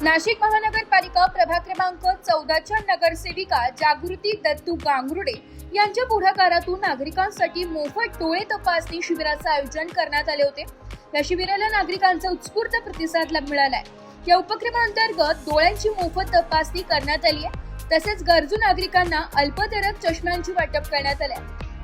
नाशिक महानगरपालिका प्रभाग क्रमांक 14च्या नगरसेविका जागृती दत्तू गांगुर्डे यांच्या पुढाकारातून नागरिकांसाठी मोफत डोळे तपासणी शिबिराचे आयोजन करण्यात आले होते। या शिबिराला नागरिकांचा उत्स्फूर्त प्रतिसाद मिळालाय। या उपक्रमांतर्गत डोळ्यांची मोफत तपासणी करण्यात आली आहे। तसेच गरजू नागरिकांना अल्पदरात चष्म्यांची वाटप करण्यात आले।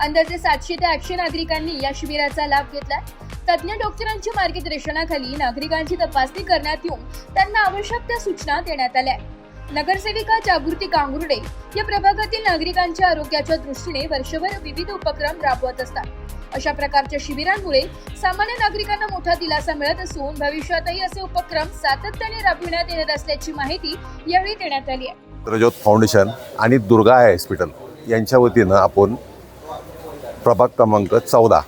अंदाजे 700 ते 800 नागरिकांनी या शिबिराचा लाभ घेतलाय। तज्ञ डॉक्टरांच्या मार्गदर्शनाखाली नागरिकांची तपासणी करण्यात येऊन त्यांना आवश्यक त्या सूचना देण्यात आल्या। नगरसेविका जागृती गांगुर्डे या प्रभागातील नागरिकांच्या आरोग्याच्या दृष्टीने वर्षभर विविध उपक्रम राबवत असतात। अशा प्रकारच्या शिबिरांमुळे सामान्य नागरिकांना मोठा दिलासा मिळत असून भविष्यातही असे उपक्रम सातत्याने राबविण्यात येणार असल्याची माहिती यावेळी देण्यात आली आहे। प्रज्योत फाउंडेशन आणि दुर्गा आय हॉस्पिटल यांच्या वतीनं आपण प्रभाग क्रमांक 14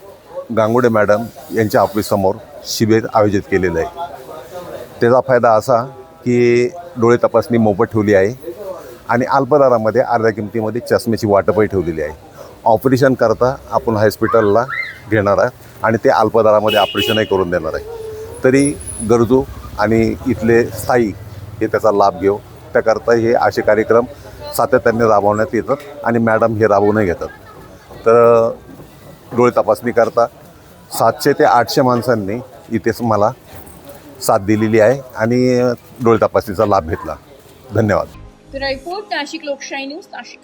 गांगुर्डे मॅडम यांच्या ऑफिससमोर शिबिर आयोजित केलेलं आहे। त्याचा फायदा असा की डोळे तपासणी मोफत ठेवली आहे आणि अल्प दरामध्ये अर्ध्या किमतीमध्ये चष्म्याची वाटपही ठेवलेली आहे। ऑपरेशन करता आपण हॉस्पिटलला घेणार आहे आणि ते अल्प दरामध्ये ऑपरेशनही करून देणार आहे। तरी गरजू आणि इथले स्थायिक हे त्याचा लाभ घेऊ, त्याकरता हे असे कार्यक्रम सातत्याने राबवण्यात येतात आणि मॅडम हे राबवूनही घेतात। तर डोळे तपासणी करता 700 ते 800 माणसांनी इथेच मला साथ दिलेली आहे आणि डोळे तपासणीचा लाभ घेतला। धन्यवाद। रिपोर्ट नाशिक लोकशाही न्यूज नाशिक।